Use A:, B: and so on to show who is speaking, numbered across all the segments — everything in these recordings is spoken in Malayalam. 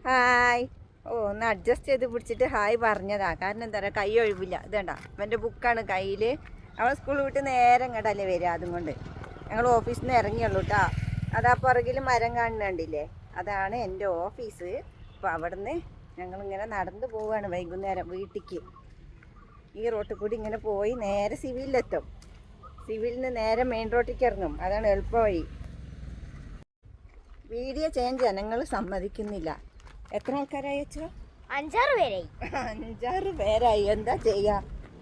A: ഹായ്. ഒന്ന് അഡ്ജസ്റ്റ് ചെയ്ത് പിടിച്ചിട്ട് ഹായ് പറഞ്ഞതാ. കാരണം എന്താ പറയുക, കൈ ഒഴിവില്ല. ഇതേണ്ട അവൻ്റെ ബുക്കാണ് കയ്യിൽ. അവൾ സ്കൂൾ വിട്ട് നേരെ ഇങ്ങോട്ടല്ലേ വരിക. അതുകൊണ്ട് ഞങ്ങൾ ഓഫീസിൽ നിന്ന് ഇറങ്ങിയുള്ളൂ കേട്ടോ. അതാ പുറകിൽ മരം കാണുന്നുണ്ടില്ലേ, അതാണ് എൻ്റെ ഓഫീസ്. അപ്പോൾ അവിടുന്ന് ഞങ്ങളിങ്ങനെ നടന്നു പോവുകയാണ് വൈകുന്നേരം വീട്ടിലേക്ക്. ഈ റോട്ടിൽ കൂടി ഇങ്ങനെ പോയി നേരെ സിവിലിലെത്തും. സിവിലിൽ നിന്ന് നേരെ മെയിൻ റോട്ടിലേക്ക് ഇറങ്ങും. അതാണ് എളുപ്പ വഴി. വീഡിയോ ചേഞ്ച് ജനങ്ങൾ സമ്മതിക്കുന്നില്ല. എത്ര ആൾക്കാരായി വെച്ചോ? 5-6 പേരായി. എന്താ ചെയ്യാ,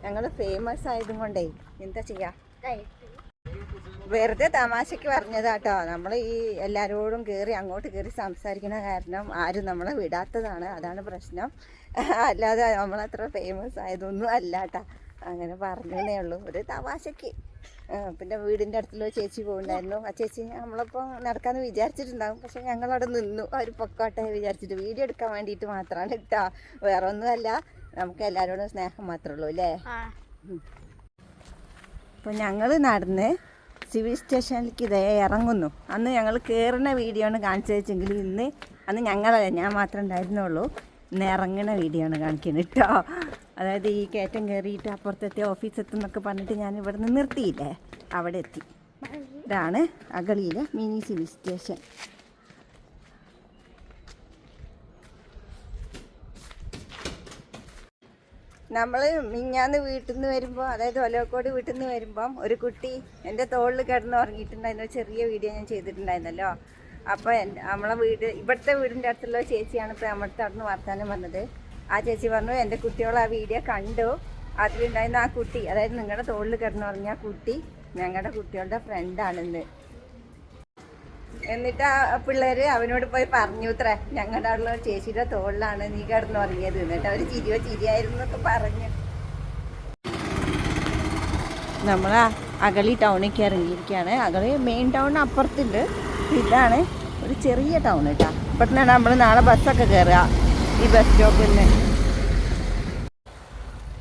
A: ഞങ്ങൾ ഫേമസ് ആയതും കൊണ്ടേ എന്താ ചെയ്യാ. വെറുതെ തമാശക്ക് പറഞ്ഞതാട്ടോ. നമ്മൾ ഈ എല്ലാവരോടും കയറി അങ്ങോട്ട് കയറി സംസാരിക്കണ കാരണം ആരും നമ്മളെ വിടാത്തതാണ്. അതാണ് പ്രശ്നം. അല്ലാതെ നമ്മളത്ര ഫേമസ് ആയതൊന്നും അല്ല കേട്ടോ. അങ്ങനെ പറഞ്ഞതേ ഉള്ളൂ, ഒരു തമാശക്ക്. പിന്നെ വീടിൻ്റെ അടുത്തുള്ള ചേച്ചി പോകുന്നുണ്ടായിരുന്നു. ആ ചേച്ചി നമ്മളിപ്പോൾ നടക്കാമെന്ന് വിചാരിച്ചിട്ടുണ്ടാകും. പക്ഷെ ഞങ്ങളവിടെ നിന്നു. അവർ പൊക്കോട്ടെ വിചാരിച്ചിട്ട് വീഡിയോ എടുക്കാൻ വേണ്ടിയിട്ട് മാത്രമാണ് കേട്ടോ. വേറെ ഒന്നുമല്ല, നമുക്ക് എല്ലാവരോടും സ്നേഹം മാത്രമേ ഉള്ളൂ അല്ലേ. അപ്പോൾ ഞങ്ങൾ നടന്ന് സിവിൽ സ്റ്റേഷനിലേക്ക് ഇതേ ഇറങ്ങുന്നു. അന്ന് ഞങ്ങൾ കയറുന്ന വീഡിയോ ആണ് കാണിച്ചു വെച്ചെങ്കിൽ അന്ന് ഞങ്ങളല്ല, ഞാൻ മാത്രമേ ഉണ്ടായിരുന്നുള്ളൂ. ഇന്ന് ഇറങ്ങുന്ന വീഡിയോ ആണ് കാണിക്കുന്നത് കേട്ടോ. അതായത് ഈ കയറ്റം കയറിയിട്ട് അപ്പുറത്തെത്തി ഓഫീസ് എത്തുന്നൊക്കെ പറഞ്ഞിട്ട് ഞാൻ ഇവിടെ നിന്ന് നിർത്തിയില്ലേ, അവിടെ എത്തി. ഇതാണ് അഗളിയിലെ മിനി സിവിൽ സ്റ്റേഷൻ. നമ്മൾ മിഞ്ഞാന്ന് വീട്ടിൽ നിന്ന് വരുമ്പോൾ, അതായത് ഒലവക്കോട് വീട്ടിൽ നിന്ന് വരുമ്പം ഒരു കുട്ടി എൻ്റെ തോളിൽ കിടന്ന് ഉറങ്ങിയിട്ടുണ്ടായിരുന്നു. ചെറിയ വീഡിയോ ഞാൻ ചെയ്തിട്ടുണ്ടായിരുന്നല്ലോ. അപ്പോൾ നമ്മളെ ഇവിടുത്തെ വീടിൻ്റെ അടുത്തുള്ള ചേച്ചിയാണ് ഇപ്പോൾ നമ്മുടെ അവിടെ നിന്ന് വർത്താനം പറഞ്ഞത്. ആ ചേച്ചി പറഞ്ഞു എൻ്റെ കുട്ടികൾ ആ വീഡിയോ കണ്ടു, അതിലുണ്ടായിരുന്ന ആ കുട്ടി, അതായത് നിങ്ങളുടെ തോളിൽ കിടന്നുറങ്ങിയ ആ കുട്ടി ഞങ്ങളുടെ കുട്ടികളുടെ ഫ്രണ്ടാണെന്ന്. എന്നിട്ട് ആ പിള്ളേർ അവനോട് പോയി പറഞ്ഞു ഇത്രേ, ഞങ്ങളുടെ അവിടെയുള്ള ചേച്ചിയുടെ തോളിലാണ് നീ കിടന്നുറങ്ങിയത്. എന്നിട്ട് അവർ ചിരിയായിരുന്നു എന്നൊക്കെ പറഞ്ഞു. നമ്മൾ അഗളി ടൗണിലേക്ക് ഇറങ്ങിയിരിക്കുകയാണ്. അഗളി മെയിൻ ടൗൺ അപ്പുറത്തുണ്ട്. ഇതാണ് ഒരു ചെറിയ ടൗൺ കേട്ടോ. ഇപ്പോഴാണ് നമ്മൾ നാളെ ബസ്സൊക്കെ കയറുക ഈ ബസ് സ്റ്റോപ്പിൽ നിന്ന്.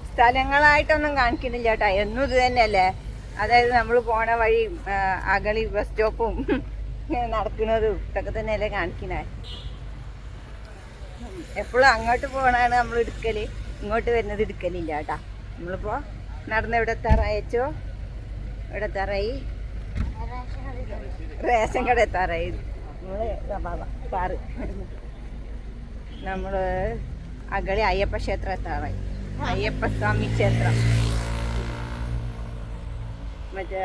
A: സ്ഥലങ്ങളായിട്ടൊന്നും കാണിക്കുന്നില്ല കേട്ടോ, എന്നും ഇത് തന്നെയല്ലേ. അതായത് നമ്മൾ പോണ വഴി അഗളി ബസ് സ്റ്റോപ്പും നടക്കുന്നതും ഇതൊക്കെ തന്നെയല്ലേ കാണിക്കണേ. എപ്പോഴും അങ്ങോട്ട് പോകണതാണ് നമ്മൾ എടുക്കൽ, ഇങ്ങോട്ട് വരുന്നത് എടുക്കലില്ല കേട്ടോ. നമ്മളിപ്പോൾ നടന്ന് എവിടെ എത്താറായിച്ചോ, എവിടെ എത്താറായി, റേഷൻ കട എത്താറായി. നമ്മൾ അഗളി അയ്യപ്പ ക്ഷേത്രം എത്താറായി. അയ്യപ്പസ്വാമി ക്ഷേത്രം. മറ്റേ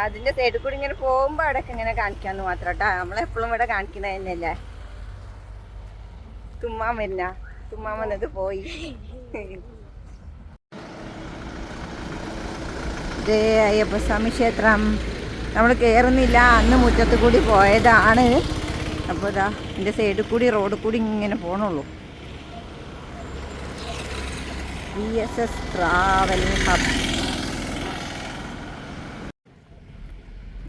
A: അതിൻ്റെ സൈഡിൽ കൂടി ഇങ്ങനെ പോകുമ്പോൾ അവിടെയൊക്കെ ഇങ്ങനെ കാണിക്കാമെന്ന് മാത്രം കേട്ടോ. നമ്മളെപ്പോഴും ഇവിടെ കാണിക്കുന്നത് തന്നെയല്ലേ. തുമ്മാൻ വന്നത് പോയി. ഇതേ അയ്യപ്പസ്വാമി ക്ഷേത്രം. നമ്മൾ കയറുന്നില്ല, അന്ന് മുറ്റത്ത് കൂടി പോയതാണ്. അപ്പോൾ ഇതാ എൻ്റെ സൈഡിൽ കൂടി റോഡിൽ കൂടി ഇങ്ങനെ പോകണുള്ളൂ. VSS travel hub.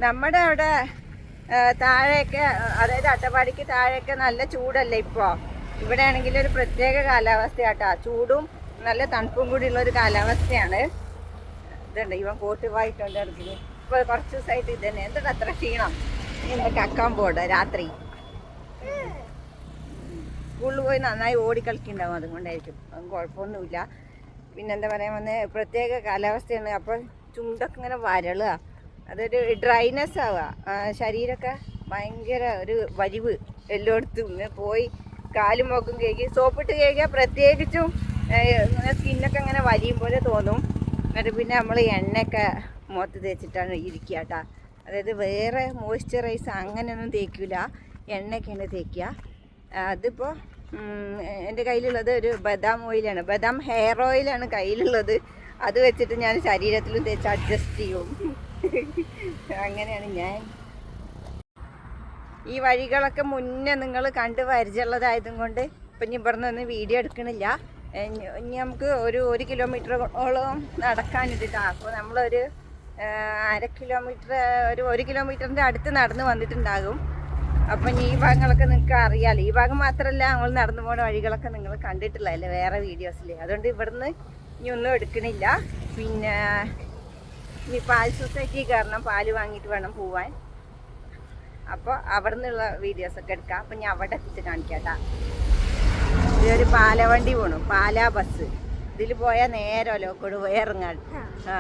A: നമ്മുടെ അവിടെ താഴെയൊക്കെ, അതായത് അട്ടപ്പാടിക്ക് താഴെയൊക്കെ നല്ല ചൂടല്ലേ ഇപ്പോൾ. ഇവിടെ ആണെങ്കിൽ ഒരു പ്രത്യേക കാലാവസ്ഥയാട്ടോ. ചൂടും നല്ല തണുപ്പും കൂടി ഉള്ളൊരു കാലാവസ്ഥയാണ്. ഇതുണ്ട്, ഇവൻ കോട്ട് വായിട്ടുണ്ട് ഇറങ്ങി. ഇപ്പോൾ കുറച്ച് ദിവസമായിട്ട് ഇത് തന്നെ. എന്താണ് അത്ര ക്ഷീണം? ഇങ്ങനെ കക്കാൻ പോട്ടെ രാത്രി. സ്കൂളിൽ പോയി നന്നായി ഓടിക്കളിക്കുന്നുണ്ടാവും, അതുകൊണ്ടായിരിക്കും. അതും കുഴപ്പമൊന്നുമില്ല. പിന്നെന്താ പറയാൻ വന്നത്, പ്രത്യേക കാലാവസ്ഥയാണ്. അപ്പോൾ ചുണ്ടൊക്കെ ഇങ്ങനെ വരളുക, അതൊരു ഡ്രൈനെസ് ആവുക. ശരീരമൊക്കെ ഭയങ്കര ഒരു വലിവ് എല്ലായിടത്തും. ഇങ്ങനെ പോയി കാലും മുഖം കേൾക്കി സോപ്പിട്ട് കേൾക്കുക. പ്രത്യേകിച്ചും സ്കിന്നൊക്കെ ഇങ്ങനെ വലിയും പോലെ തോന്നും. എന്നിട്ട് പിന്നെ നമ്മൾ എണ്ണയൊക്കെ മുഖത്ത് തേച്ചിട്ടാണ് ഇരിക്കുക കേട്ടോ. അതായത് വേറെ മോയ്സ്ചറൈസ് അങ്ങനെയൊന്നും തേക്കില്ല, എണ്ണയൊക്കെയാണ് തേക്കുക. അതിപ്പോൾ എൻ്റെ കയ്യിലുള്ളത് ഒരു ബദാം ഓയിലാണ്, ബദാം ഹെയർ ഓയിലാണ് കയ്യിലുള്ളത്. അത് വെച്ചിട്ട് ഞാൻ ശരീരത്തിലും തേച്ച് അഡ്ജസ്റ്റ് ചെയ്യും. അങ്ങനെയാണ് ഞാൻ. ഈ വഴികളൊക്കെ മുന്നേ നിങ്ങൾ കണ്ട് പരിചയമുള്ളതായതും കൊണ്ട് ഇപ്പം ഇനി ഇവിടെ നിന്നൊന്നും വീഡിയോ എടുക്കണില്ല. ഇനി നമുക്ക് ഒരു 1 കിലോമീറ്ററോളം നടക്കാനിട്ടാ. അപ്പോൾ നമ്മളൊരു 1/2 കിലോമീറ്റർ, ഒരു 1 കിലോമീറ്ററിൻ്റെ അടുത്ത് നടന്ന് വന്നിട്ടുണ്ടാകും. അപ്പം ഇനി ഈ ഭാഗങ്ങളൊക്കെ നിങ്ങൾക്ക് അറിയാമല്ലോ. ഈ ഭാഗം മാത്രമല്ല, നമ്മൾ നടന്നു പോകുന്ന വഴികളൊക്കെ നിങ്ങൾ കണ്ടിട്ടില്ലല്ലേ വേറെ വീഡിയോസിൽ. അതുകൊണ്ട് ഇവിടുന്ന് ഇനി ഒന്നും എടുക്കണില്ല. പിന്നെ ഇനി പാൽ സൊസൈറ്റി കയറണം, പാല് വാങ്ങിയിട്ട് വേണം പോവാൻ. അപ്പോൾ അവിടെ നിന്നുള്ള വീഡിയോസൊക്കെ എടുക്കാം. അപ്പം ഞാൻ അവിടെ എത്തിച്ച് കാണിക്കാം കേട്ടോ. ഒരു പാലവണ്ടി പോണു, പാലാ ബസ്. ഇതിൽ പോയാൽ നേരെ ഒലോക്കോട് പോയി ഇറങ്ങാൻ. ആ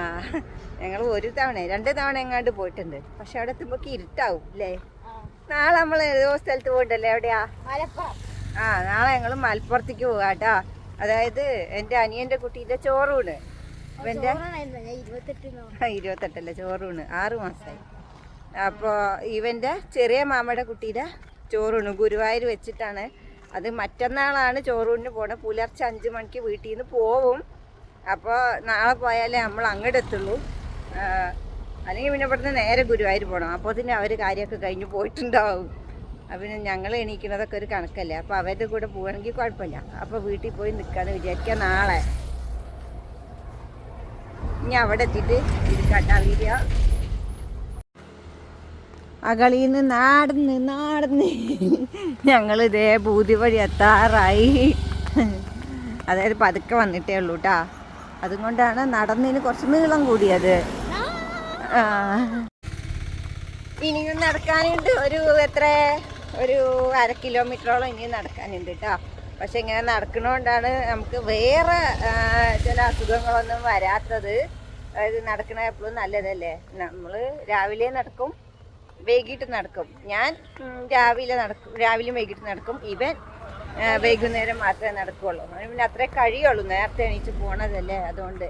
A: ഞങ്ങൾ ഒരു തവണ 2 തവണ എങ്ങാണ്ട് പോയിട്ടുണ്ട്. പക്ഷെ അവിടെ എത്തുമ്പോൾ ഇരുട്ടാവും അല്ലേ? നാളെ നമ്മൾ ഏതോ സ്ഥലത്ത് പോയിട്ടല്ലേ? എവിടെയാ? ആ നാളെ ഞങ്ങൾ മലപ്പുറത്തേക്ക് പോകാം കേട്ടോ. അതായത് എൻ്റെ അനിയൻ്റെ കുട്ടീൻ്റെ ചോറൂണ്. ഇവൻ്റെ 28 ചോറൂണ്, 6 മാസമായി. അപ്പോൾ ഇവൻ്റെ ചെറിയ മാമയുടെ കുട്ടീൻ്റെ ചോറൂണ് ഗുരുവായൂർ വെച്ചിട്ടാണ്. അത് മറ്റന്നാളാണ് ചോറൂണിന് പോണത്. പുലർച്ചെ 5 മണിക്ക് വീട്ടിൽ നിന്ന് പോവും. അപ്പോൾ നാളെ പോയാലേ നമ്മൾ അങ്ങോട്ട് എത്തുള്ളൂ. അല്ലെങ്കിൽ പിന്നെ ഇവിടുന്ന് നേരെ ഗുരുവായൂർ പോകണം. അപ്പോൾ തന്നെ അവർ കാര്യമൊക്കെ കഴിഞ്ഞ് പോയിട്ടുണ്ടാവും. അപ്പം പിന്നെ ഞങ്ങൾ എണീക്കുന്നതൊക്കെ ഒരു കണക്കല്ലേ. അപ്പോൾ അവരുടെ കൂടെ പോവുകയാണെങ്കിൽ കുഴപ്പമില്ല. അപ്പോൾ വീട്ടിൽ പോയി നിൽക്കാമെന്ന് വിചാരിക്കുക നാളെ. ഇനി അവിടെ എത്തിയിട്ട് ഇരിക്കാട്ടാ വീഡിയോ. അകളിന്ന് നടന്ന് ഞങ്ങൾ ഇതേ ബൂതി വഴി എത്താറായി. അതായത് പതുക്കെ വന്നിട്ടേ ഉള്ളൂ കേട്ടാ. അതുകൊണ്ടാണ് നടന്നതിന് കുറച്ച് നീളം കൂടിയത്. ഇനിയും നടക്കാനുണ്ട്. ഒരു 1/2 കിലോമീറ്ററോളം ഇനിയും നടക്കാനുണ്ട് കേട്ടോ. പക്ഷെ ഇങ്ങനെ നടക്കണോണ്ടാണ് നമുക്ക് വേറെ ചില അസുഖങ്ങളൊന്നും വരാത്തത്. അതായത് നടക്കണ എപ്പോഴും നല്ലതല്ലേ. നമ്മൾ രാവിലെ നടക്കും, വൈകിട്ട് നടക്കും. ഞാൻ രാവിലെയും വൈകിട്ട് നടക്കും. ഇവൻ വൈകുന്നേരം മാത്രമേ നടക്കുകയുള്ളൂ. പിന്നെ അത്രേ കഴിയുള്ളൂ, നേരത്തെ എണീറ്റ് പോണതല്ലേ. അതുകൊണ്ട്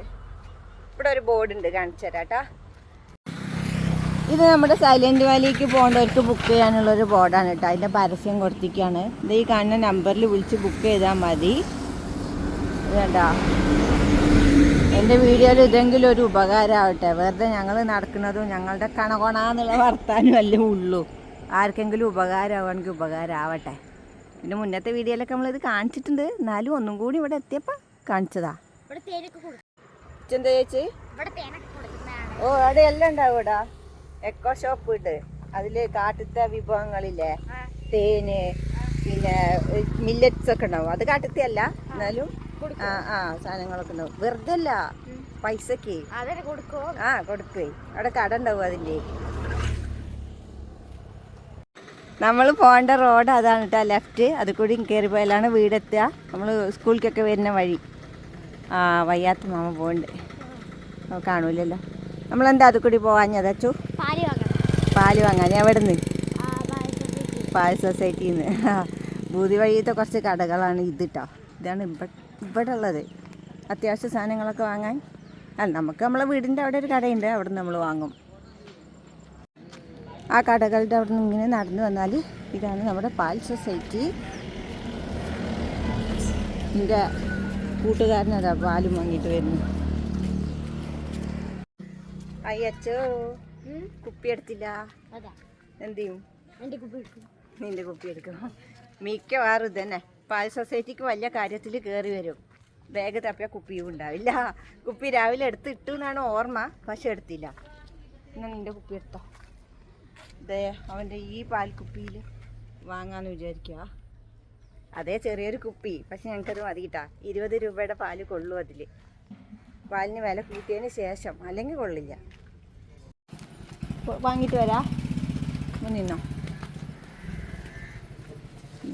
A: ഇവിടെ ഒരു ബോർഡുണ്ട്, കാണിച്ചു തരാം കേട്ടോ. ഇത് നമ്മുടെ സൈലൻറ്റ് വാലിക്ക് പോകേണ്ടവർക്ക് ബുക്ക് ചെയ്യാനുള്ളൊരു ബോർഡാണ് കേട്ടോ. അതിൻ്റെ പരസ്യം കൊടുത്തിരിക്കുകയാണ്. ഇത് ഈ കാണുന്ന നമ്പറിൽ വിളിച്ച് ബുക്ക് ചെയ്താൽ മതി. ഇതേട്ടാ, എൻ്റെ വീഡിയോയിൽ ഇതെങ്കിലും ഒരു ഉപകാരമാവട്ടെ. വെറുതെ ഞങ്ങൾ നടക്കുന്നതും ഞങ്ങളുടെ കണകൊണാന്നുള്ള വർത്താനം അല്ലേ ഉള്ളൂ. ആർക്കെങ്കിലും ഉപകാരമാവുകയാണെങ്കിൽ ഉപകാരമാവട്ടെ. പിന്നെ മുന്നത്തെ വീഡിയോയിലൊക്കെ നമ്മളിത് കാണിച്ചിട്ടുണ്ട്. എന്നാലും ഒന്നും കൂടി ഇവിടെ എത്തിയപ്പോൾ കാണിച്ചതാ. എന്താ ചേച്ചി? ഓ അവിടെ എല്ലാം ഉണ്ടാവും ഇവിടെ. എക്കോ ഷോപ്പ് ഉണ്ട്. അതിൽ കാട്ടുത്ത വിഭവങ്ങളില്ലേ, തേന്, പിന്നെ മില്ലറ്റ്സ് ഒക്കെ ഉണ്ടാവും. അത് കാട്ടുത്ത അല്ല, എന്നാലും സാധനങ്ങളൊക്കെ ഉണ്ടാവും. വെറുതെ അല്ല, പൈസക്ക് കൊടുക്കേ. അവിടെ കട ഉണ്ടാവും അതിൻ്റെ. നമ്മൾ പോകേണ്ട റോഡ് അതാണ് കേട്ടോ, ലെഫ്റ്റ്. അത് കൂടി കയറി പോയാലാണ് വീടെത്തുക. നമ്മൾ സ്കൂളിലേക്കൊക്കെ വരുന്ന വഴി. വയ്യാത്ത മാമ പോകുന്നുണ്ട്, കാണൂലല്ലോ. നമ്മളെന്താ അത് കൂടി പോവാഞ്ഞത് അച്ചു? പാല് വാങ്ങാൻ. എവിടെ നിന്ന്? പാൽ സൊസൈറ്റിയിൽ നിന്ന്. ബൂതി വഴിയത്തെ കുറച്ച് കടകളാണ് ഇത് കേട്ടോ. ഇതാണ് ഇവിടെ ഉള്ളത്. അത്യാവശ്യ സാധനങ്ങളൊക്കെ വാങ്ങാൻ. നമുക്ക് നമ്മളെ വീടിൻ്റെ അവിടെ ഒരു കടയുണ്ട്, അവിടെ നിന്ന് നമ്മൾ വാങ്ങും. ആ കടകളുടെ അവിടെ നിന്ന് ഇങ്ങനെ നടന്നു വന്നാൽ ഇതാണ് നമ്മുടെ പാൽ സൊസൈറ്റി. എൻ്റെ കൂട്ടുകാരനതാ പാലും വാങ്ങിയിട്ട് വരുന്നു. അയ്യച്ചോ, കുപ്പി എടുത്തില്ല. എന്ത് ചെയ്യും? നിന്റെ കുപ്പി എടുക്കും. മിക്കവാറും ഇതന്നെ. പാൽ സൊസൈറ്റിക്ക് വലിയ കാര്യത്തിൽ കയറി വരും. ബാഗ് തപ്പിയാൽ കുപ്പിയും ഉണ്ടാവില്ല. കുപ്പി രാവിലെ എടുത്തിട്ടു എന്നാണ് ഓർമ്മ, പക്ഷെ എടുത്തില്ല. എന്നാൽ നിന്റെ കുപ്പി എടുത്തോ. ഇതേ അവൻ്റെ ഈ പാൽ കുപ്പിയിൽ വാങ്ങാമെന്ന് വിചാരിക്കുക. അതേ ചെറിയൊരു കുപ്പി, പക്ഷെ ഞങ്ങൾക്കത് മതി കേട്ടാ. 20 രൂപയുടെ പാല് കൊള്ളൂ അതിൽ. പാലിന് വില കൂട്ടിയതിന് ശേഷം, അല്ലെങ്കിൽ കൊള്ളില്ല. വാങ്ങിയിട്ട് വരാം. നിന്നോ.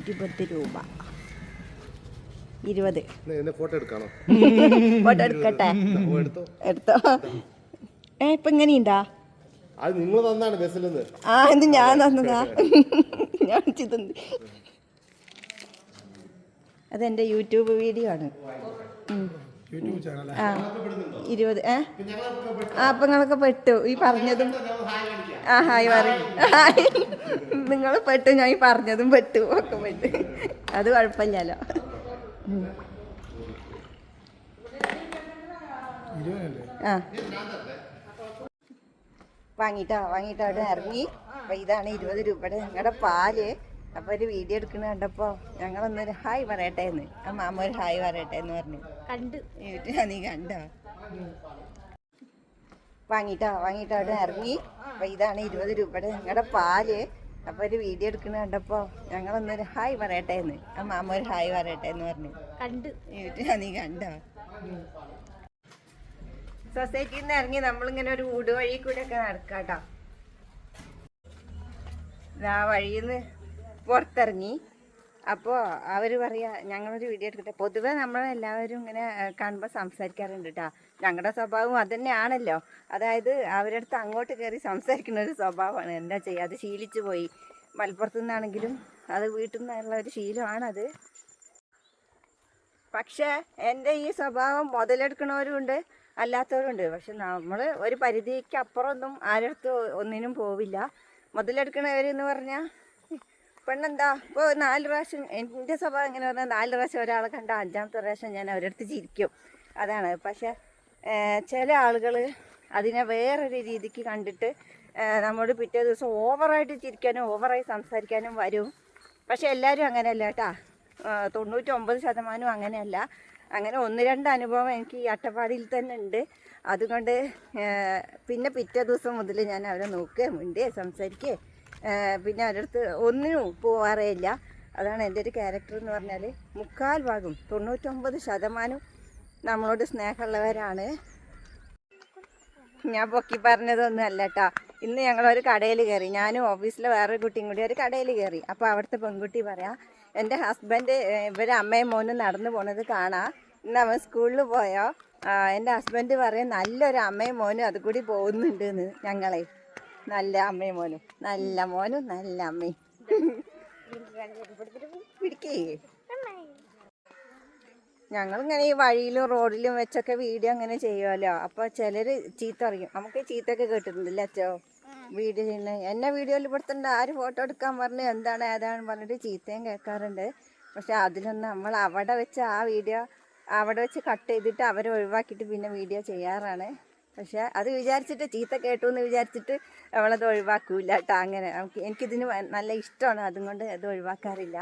A: 20 രൂപ. 20. ഫോട്ടോ എടുക്കാണോ? ഫോട്ടോ എടുക്കട്ടെ. എടുത്തോ. ഇപ്പൊ എങ്ങനെയുണ്ടാ? ഇത് ഞാൻ തന്നതാ. ഞാൻ ചെയ്തത്. അതെന്റെ യൂട്യൂബ് വീഡിയോ ആണ്. 20. അപ്പൊ നിങ്ങളൊക്കെ പെട്ടു ഈ പറഞ്ഞതും. ഹായ് പറയും. നിങ്ങൾ പെട്ടു, ഞാൻ ഈ പറഞ്ഞതും പെട്ടു, ഒക്കെ പെട്ടു. അത് കുഴപ്പമില്ലല്ലോ. വാങ്ങിട്ടോ അവിടെ ഇറങ്ങി. അപ്പം ഇതാണ് 20 രൂപയുടെ ഞങ്ങളുടെ പാല്. അപ്പോൾ ഒരു വീഡിയോ എടുക്കുന്ന കണ്ടപ്പോൾ ഞങ്ങളൊന്നൊരു ഹായ് പറയട്ടെ എന്ന്. ആ മാമ ഒരു ഹായ് പറയട്ടെ എന്ന് പറഞ്ഞു. കണ്ടു. നീ കണ്ടോ? വാങ്ങിട്ടോ അവിടെ ഇറങ്ങി. അപ്പം ഇതാണ് 20 രൂപയുടെ ഞങ്ങളുടെ പാല്. അപ്പോൾ ഒരു വീഡിയോ എടുക്കുന്ന കണ്ടപ്പോൾ ഞങ്ങളൊന്നൊരു ഹായ് പറയട്ടെ എന്ന്. ആ മാമ ഒരു ഹായ് പറയട്ടെ എന്ന് പറഞ്ഞു. കണ്ടു. നീ കണ്ടോ? സൊസൈറ്റിയിൽ നിന്ന് ഇറങ്ങി നമ്മളിങ്ങനെ ഒരു ഊട് വഴി കൂടെ ഒക്കെ നടക്കാട്ടോ. ആ വഴിയിൽ നിന്ന് പുറത്തിറങ്ങി. അപ്പോൾ അവർ പറയാ ഞങ്ങളൊരു വീഡിയോ എടുക്കട്ടെ. പൊതുവെ നമ്മളെല്ലാവരും ഇങ്ങനെ കാണുമ്പോൾ സംസാരിക്കാറുണ്ട് കേട്ടോ. ഞങ്ങളുടെ സ്വഭാവം അത് തന്നെയാണല്ലോ. അതായത് അവരുടെ അടുത്ത് അങ്ങോട്ട് കയറി സംസാരിക്കുന്ന ഒരു സ്വഭാവമാണ്. എന്താ ചെയ്യുക, അത് ശീലിച്ചു പോയി. മലപ്പുറത്തു നിന്നാണെങ്കിലും അത് വീട്ടിൽ നിന്നുള്ള ഒരു ശീലമാണത്. പക്ഷേ എൻ്റെ ഈ സ്വഭാവം മുതലെടുക്കണവരും ഉണ്ട്, അല്ലാത്തവരുണ്ട്. പക്ഷെ നമ്മൾ ഒരു പരിധിക്ക് അപ്പുറമൊന്നും ആരടുത്ത് ഒന്നിനും പോവില്ല. മുതലെടുക്കണവരെന്ന് പറഞ്ഞാൽ പെണ്ണെന്താ ഇപ്പോൾ 4 പ്രാവശ്യം, എൻ്റെ സ്വഭാവം എങ്ങനെ പറഞ്ഞാൽ 4 പ്രാവശ്യം ഒരാളെ കണ്ട 5ാമത്തെ പ്രാവശ്യം ഞാൻ അവരടുത്ത് ചിരിക്കും, അതാണ്. പക്ഷേ ചില ആളുകൾ അതിനെ വേറൊരു രീതിക്ക് കണ്ടിട്ട് നമ്മോട് പിറ്റേ ദിവസം ഓവറായിട്ട് ചിരിക്കാനും ഓവറായി സംസാരിക്കാനും വരും. പക്ഷെ എല്ലാവരും അങ്ങനെയല്ല കേട്ടോ. 99% അങ്ങനെയല്ല. അങ്ങനെ 1-2 അനുഭവം എനിക്ക് ഈ അട്ടപ്പാടിയിൽ തന്നെ ഉണ്ട്. അതുകൊണ്ട് പിന്നെ പിറ്റേ ദിവസം മുതൽ ഞാൻ അവരെ നോക്കുക, മിണ്ടേ, സംസാരിക്കേ, പിന്നെ അവരുടെ അടുത്ത് ഒന്നിനും പോവാറേ ഇല്ല. അതാണ് എൻ്റെ ഒരു ക്യാരക്ടർ എന്ന് പറഞ്ഞാൽ. 99% നമ്മളോട് സ്നേഹമുള്ളവരാണ്. ഞാൻ പൊക്കി പറഞ്ഞതൊന്നും അല്ല കേട്ടോ. ഇന്ന് ഞങ്ങളൊരു കടയിൽ കയറി, ഞാനും ഓഫീസിലെ വേറൊരു കുട്ടിയും കൂടി ഒരു കടയിൽ കയറി. അപ്പോൾ അവിടുത്തെ പെൺകുട്ടി പറയാം, എൻ്റെ ഹസ്ബൻഡ് ഇവരെ അമ്മയും മോനും നടന്നു പോണത് കാണാം, ഇന്ന് അവൻ സ്കൂളിൽ പോയോ. എൻ്റെ ഹസ്ബൻഡ് പറയും നല്ലൊരു അമ്മയും മോനും അത് കൂടി പോകുന്നുണ്ട് എന്ന്. ഞങ്ങളെ നല്ല അമ്മയും മോനും, നല്ല മോനും നല്ല അമ്മയും പിടിക്കേ. ഞങ്ങളിങ്ങനെ ഈ വഴിയിലും റോഡിലും വെച്ചൊക്കെ വീഡിയോ അങ്ങനെ ചെയ്യുമല്ലോ. അപ്പോൾ ചിലർ ചീത്ത പറയും. നമുക്ക് ചീത്തയൊക്കെ കേട്ടിട്ടുണ്ടല്ലേ അച്ഛോ, വീഡിയോ ചെയ്യുന്നത്. എന്നെ വീഡിയോയിൽ പെടുത്തണ്ട, ആര് ഫോട്ടോ എടുക്കാൻ പറഞ്ഞു, എന്താണ് ഏതാണെന്ന് പറഞ്ഞിട്ട് ചീത്തയും കേൾക്കാറുണ്ട്. പക്ഷെ അതിലൊന്നും നമ്മൾ അവിടെ വെച്ച് ആ വീഡിയോ അവിടെ വെച്ച് കട്ട് ചെയ്തിട്ട് അവരെ ഒഴിവാക്കിയിട്ട് പിന്നെ വീഡിയോ ചെയ്യാറാണ്. പക്ഷെ അത് വിചാരിച്ചിട്ട് ചീത്ത കേട്ടു എന്ന് വിചാരിച്ചിട്ട് അവളത് ഒഴിവാക്കൂല കേട്ടോ. അങ്ങനെ എനിക്കിതിന് നല്ല ഇഷ്ടമാണ്, അതുകൊണ്ട് അത് ഒഴിവാക്കാറില്ല.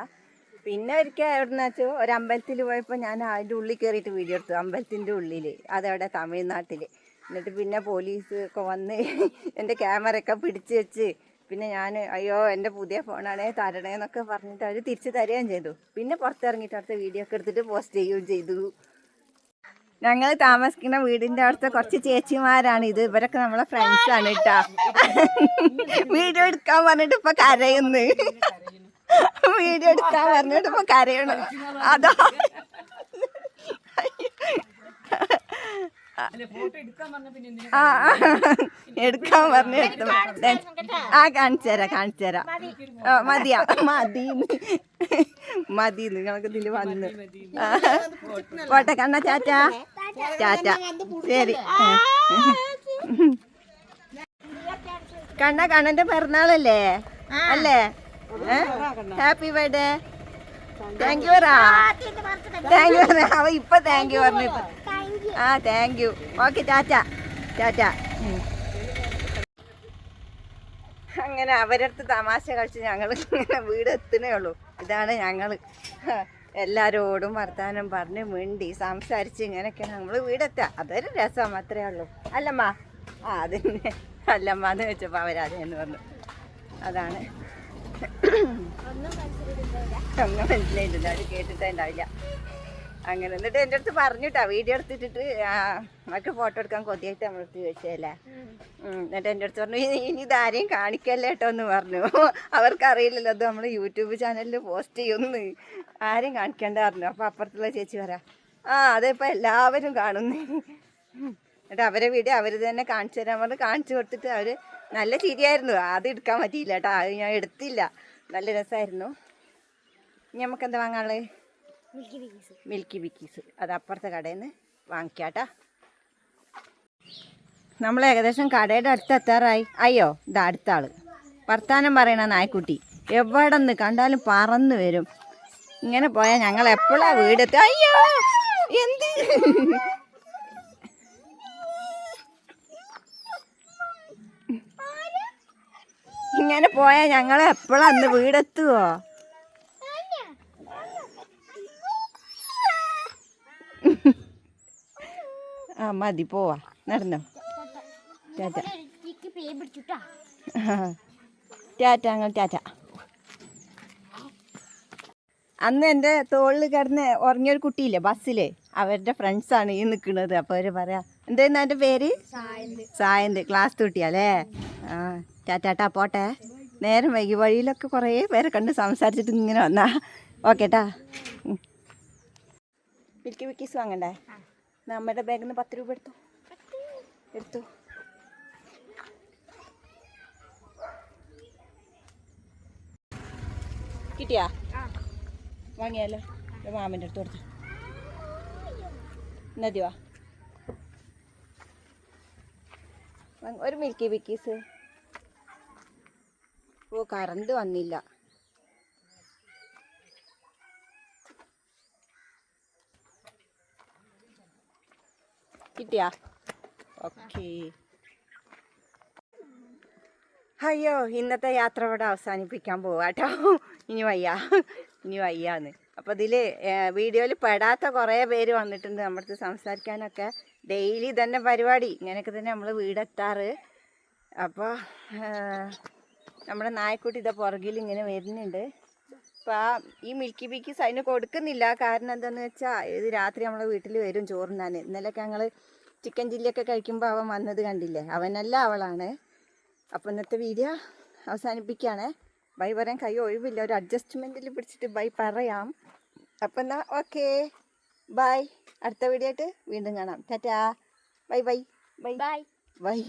A: പിന്നെ ഒരിക്കൽ എവിടെന്ന് വെച്ചോ ഒരു അമ്പലത്തിൽ പോയപ്പോൾ ഞാൻ അതിൻ്റെ ഉള്ളിൽ കയറിയിട്ട് വീഡിയോ എടുത്തു, അമ്പലത്തിൻ്റെ ഉള്ളിൽ, അതവിടെ തമിഴ്നാട്ടിൽ. എന്നിട്ട് പിന്നെ പോലീസ് ഒക്കെ വന്ന് എൻ്റെ ക്യാമറയൊക്കെ പിടിച്ച് വെച്ച് പിന്നെ ഞാൻ അയ്യോ എൻ്റെ പുതിയ ഫോണാണേ തരണേന്നൊക്കെ പറഞ്ഞിട്ട് അവർ തിരിച്ച് തരുകയും ചെയ്തു. പിന്നെ പുറത്തിറങ്ങിയിട്ട് അടുത്ത വീഡിയോ ഒക്കെ എടുത്തിട്ട് പോസ്റ്റ് ചെയ്യുകയും ചെയ്തു. ഞങ്ങൾ താമസിക്കുന്ന വീടിൻ്റെ അടുത്ത കുറച്ച് ചേച്ചിമാരാണ് ഇത്. ഇവരൊക്കെ നമ്മളെ ഫ്രണ്ട്സാണ് കേട്ടോ. വീഡിയോ എടുക്കാൻ പറഞ്ഞിട്ട് ഇപ്പം കരയുന്നു, വീഡിയോ എടുക്കാൻ പറഞ്ഞിട്ട് ഇപ്പം കരയണം. അതാ എടുക്കാൻ പറഞ്ഞു എടുത്തു. കാണിച്ചു തരാം. മതി നിങ്ങൾക്ക് ഇതിൽ വന്ന്. പോട്ടെ കണ്ണ, ചാറ്റ. ശരി കണ്ണൻ്റെ പിറന്നാളല്ലേ അല്ലേ? Happy birthday. താങ്ക് യു പറ. അവ ഇപ്പൊ താങ്ക് യു പറഞ്ഞു. Thank you. ഓക്കെ, ടാറ്റ. അങ്ങനെ അവരടുത്ത് തമാശ കളിച്ച് ഞങ്ങൾ ഇങ്ങനെ വീട് എത്തുന്നേ ഉള്ളൂ. ഇതാണ് ഞങ്ങൾ. എല്ലാവരോടും വർത്താനം പറഞ്ഞ് മിണ്ടി സംസാരിച്ച് ഇങ്ങനെയൊക്കെയാണ് നമ്മൾ വീടെത്തുക. അതൊരു രസം, അത്രേ ഉള്ളൂ. അല്ലമ്മ? അതന്നെ അല്ലമ്മ എന്ന് വെച്ചപ്പോൾ അവരതെന്ന് പറഞ്ഞു. അതാണ്. ഒന്നും മനസ്സിലായിട്ടില്ല, അവർ കേട്ടിട്ടേ ഉണ്ടാവില്ല. അങ്ങനെ എന്നിട്ട് എൻ്റെ അടുത്ത് പറഞ്ഞിട്ടാ വീഡിയോ എടുത്തിട്ടിട്ട് അവർക്ക് ഫോട്ടോ എടുക്കാൻ കൊതിയായിട്ട് നമ്മളടുത്ത് ചോദിച്ചതല്ലേ. എന്നിട്ട് എൻ്റെ അടുത്ത് പറഞ്ഞു ഇനി ഇതാരെയും കാണിക്കല്ലേ കേട്ടോ എന്ന് പറഞ്ഞു. അവർക്കറിയില്ലല്ലോ അത് നമ്മൾ യൂട്യൂബ് ചാനലിൽ പോസ്റ്റ് ചെയ്യുമെന്ന്, ആരെയും കാണിക്കേണ്ട പറഞ്ഞു. അപ്പോൾ അപ്പുറത്തുള്ള ചേച്ചി പറയാം അതിപ്പോൾ എല്ലാവരും കാണുന്നു. എന്നിട്ട് അവരെ വീഡിയോ അവർ തന്നെ കാണിച്ചു തരാൻ പറഞ്ഞ് കാണിച്ചു കൊടുത്തിട്ട് അവർ നല്ല ചിരിയായിരുന്നു. അത് എടുക്കാൻ പറ്റിയില്ല കേട്ടോ, അത് ഞാൻ എടുത്തില്ല. നല്ല രസമായിരുന്നു. ഇനി നമുക്കെന്താ വാങ്ങാനുള്ളത്? മിൽക്കി ബിക്കീസ്. അത് അപ്പുറത്തെ കടയിൽ നിന്ന് വാങ്ങിക്കാട്ടാ. നമ്മൾ ഏകദേശം കടയുടെ അടുത്തെത്താറായി. അയ്യോ ഇതാ അടുത്ത ആള് വർത്താനം പറയണ നായ്ക്കുട്ടി. എവിടെ നിന്ന് കണ്ടാലും പറന്ന് വരും. ഇങ്ങനെ പോയാൽ ഞങ്ങൾ എപ്പോഴാണ് വീടെത്തുക? അയ്യോ എന്ത് ഇങ്ങനെ പോയാൽ ഞങ്ങൾ എപ്പോഴാന്ന് വീടെത്തുവോ? മതി പോവാ, നടന്നോ. ടാറ്റ. ടാറ്റ. അന്ന് എൻ്റെ തോളിൽ കിടന്ന് ഉറങ്ങിയൊരു കുട്ടിയില്ലേ ബസ്സിൽ, അവരുടെ ഫ്രണ്ട്സാണ് ഈ നിൽക്കുന്നത്. അപ്പോൾ അവർ പറയാം എന്തായിരുന്നു എൻ്റെ പേര്? സായന്ത്. ക്ലാസ് കുട്ടിയല്ലേ? ടാറ്റാ പോട്ടെ. നേരം വൈകി വഴിയിലൊക്കെ കുറേ പേരെ കണ്ട് സംസാരിച്ചിട്ട് ഇങ്ങനെ വന്നാ ഓക്കേട്ടാ. മിൽക്കി വിക്കീസ് വാങ്ങണ്ടേ? നമ്മുടെ ബാഗിൽ നിന്ന് 10 രൂപ എടുത്തു. കിട്ടിയാ? വാങ്ങിയാലോ? മാമൻ്റെ അടുത്ത് കൊടുത്തു. നദിവാ ഒരു മിൽക്കി വിക്കീസ്. ഓ കറണ്ട് വന്നില്ല. കിട്ടിയാ? ഓക്കേ. അയ്യോ, ഇന്നത്തെ യാത്ര ഇവിടെ അവസാനിപ്പിക്കാൻ പോവാട്ടോ. ഇനി വയ്യാന്ന്. അപ്പോൾ ഇതിൽ വീഡിയോയിൽ പെടാത്ത കുറേ പേര് വന്നിട്ടുണ്ട് നമ്മുടെ അടുത്ത് സംസാരിക്കാനൊക്കെ. ഡെയിലി തന്നെ പരിപാടി ഇങ്ങനെയൊക്കെ തന്നെ നമ്മൾ വീടെത്താറ്. അപ്പോൾ നമ്മുടെ നായ്ക്കുട്ടി ഇതാ പുറകിൽ ഇങ്ങനെ വരുന്നുണ്ട്. അപ്പോൾ ഈ മിൽക്കി വിക്കീസ് അതിന് കൊടുക്കുന്നില്ല. കാരണം എന്താണെന്ന് വെച്ചാൽ ഇത് രാത്രി നമ്മളെ വീട്ടിൽ വരും ചോറുണ്ണാൻ. ഇന്നലെയൊക്കെ ഞങ്ങൾ ചിക്കൻ ചില്ലിയൊക്കെ കഴിക്കുമ്പോൾ അവൻ വന്നത് കണ്ടില്ലേ? അവനല്ല അവളാണ്. അപ്പോൾ ഇന്നത്തെ വീഡിയോ അവസാനിപ്പിക്കുകയാണ്. ബൈ പറയാൻ കൈ ഒഴിവില്ല. ഒരു അഡ്ജസ്റ്റ്മെൻറ്റിൽ പിടിച്ചിട്ട് ബൈ പറയാം. അപ്പം എന്നാൽ ഓക്കേ, ബൈ. അടുത്ത വീഡിയോ ആയിട്ട് വീണ്ടും കാണാം. Tata. Bye bye bye bye bye.